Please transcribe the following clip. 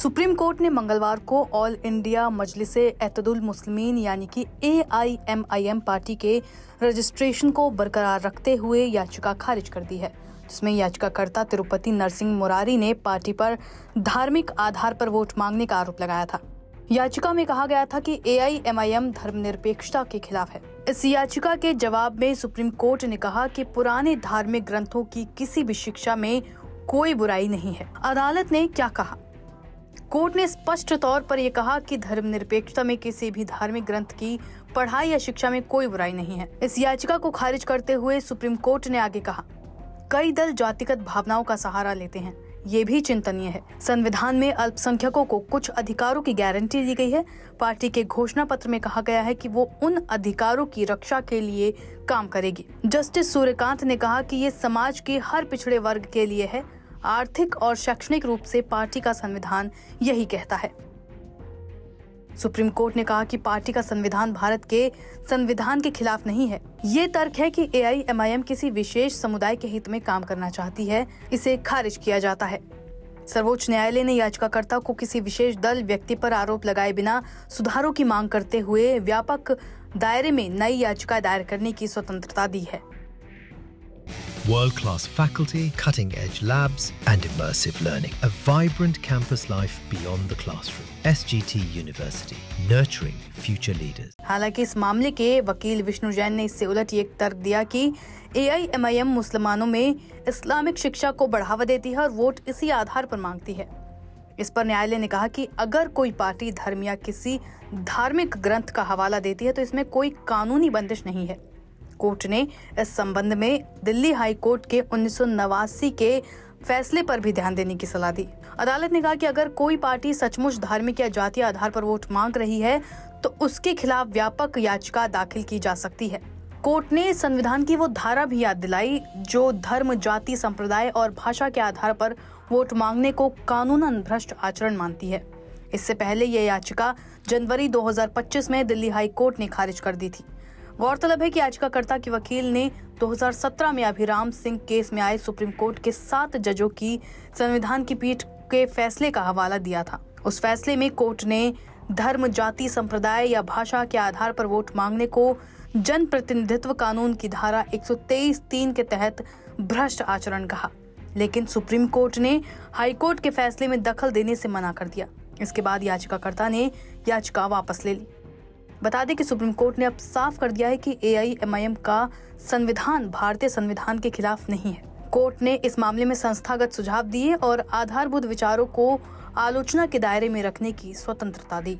Supreme court ने मंगलवार को ऑल इंडिया मजलिस-ए-इत्तेहादुल मुस्लिमीन यानी कि AIMIM पार्टी के रजिस्ट्रेशन को बरकरार रखते हुए याचिका खारिज कर दी है, जिसमें याचिकाकर्ता तिरुपति नरसिंह मुरारी ने पार्टी पर धार्मिक आधार पर वोट मांगने का आरोप लगाया था। याचिका में कहा गया था कि AIMIM धर्मनिरपेक्षता के खिलाफ है। इस याचिका के जवाब में सुप्रीम कोर्ट ने कहा कि पुराने धार्मिक ग्रंथों की किसी भी शिक्षा में कोई बुराई नहीं है। अदालत ने क्या कहा? कोर्ट ने स्पष्ट तौर पर यह कहा कि धर्मनिरपेक्षता में किसी भी धार्मिक ग्रंथ की पढ़ाई या शिक्षा में कोई बुराई नहीं है। इस याचिका को खारिज करते हुए सुप्रीम कोर्ट ने आगे कहा, कई दल जातिगत भावनाओं का सहारा लेते हैं, ये भी चिंतनीय है। संविधान में अल्पसंख्यकों को कुछ अधिकारों की गारंटी दी गई है। पार्टी के घोषणा पत्र में कहा गया है कि वो उन अधिकारों की रक्षा के लिए काम करेगी। जस्टिस सूर्यकांत ने कहा कि ये समाज के हर पिछड़े वर्ग के लिए है। आर्थिक और शैक्षणिक रूप से पार्टी का संविधान यही कहता है। सुप्रीम कोर्ट ने कहा कि पार्टी का संविधान भारत के संविधान के खिलाफ नहीं है। ये तर्क है कि AIMIM किसी विशेष समुदाय के हित में काम करना चाहती है, इसे खारिज किया जाता है। सर्वोच्च न्यायालय ने याचिकाकर्ता को किसी विशेष दल व्यक्ति पर आरोप लगाए बिना सुधारों की मांग करते हुए व्यापक दायरे में नई याचिका दायर करने की स्वतंत्रता दी है। World-class faculty, cutting-edge labs and immersive learning. A vibrant campus life beyond the classroom. SGT University, nurturing future leaders. हालांकि इस मामले के वकील विष्णु जैन ने इससे उलट ये तर्क दिया कि AIMIM मुसलमानों में इस्लामिक शिक्षा को बढ़ावा देती है और वोट इसी आधार पर मांगती है। इस पर न्यायालय ने कहा कि अगर कोई पार्टी धर्म या किसी धार्मिक ग्रंथ का हवाला देती है तो इसमें कोई कानूनी बंदिश नहीं है। कोर्ट ने इस संबंध में दिल्ली हाई कोर्ट के 1989 के फैसले पर भी ध्यान देने की सलाह दी। अदालत ने कहा कि अगर कोई पार्टी सचमुच धार्मिक या जातीय आधार पर वोट मांग रही है तो उसके खिलाफ व्यापक याचिका दाखिल की जा सकती है। कोर्ट ने संविधान की वो धारा भी याद दिलाई जो धर्म, जाति, संप्रदाय और भाषा के आधार पर वोट मांगने को कानूनन भ्रष्ट आचरण मानती है। इससे पहले यह याचिका जनवरी 2025 में दिल्ली हाई कोर्ट ने खारिज कर दी थी। गौरतलब है कि याचिकाकर्ता के वकील ने 2017 में अभिराम सिंह केस में आए सुप्रीम कोर्ट के 7 जजों की संविधान की पीठ के फैसले का हवाला दिया था। उस फैसले में कोर्ट ने धर्म, जाति, संप्रदाय या भाषा के आधार पर वोट मांगने को जन प्रतिनिधित्व कानून की धारा 123(3) के तहत भ्रष्ट आचरण कहा, लेकिन सुप्रीम कोर्ट ने हाई कोर्ट के फैसले में दखल देने से मना कर दिया। इसके बाद याचिकाकर्ता ने याचिका वापस ले ली। बता दें कि सुप्रीम कोर्ट ने अब साफ कर दिया है कि AIMIM का संविधान भारतीय संविधान के खिलाफ नहीं है। कोर्ट ने इस मामले में संस्थागत सुझाव दिए और आधारभूत विचारों को आलोचना के दायरे में रखने की स्वतंत्रता दी।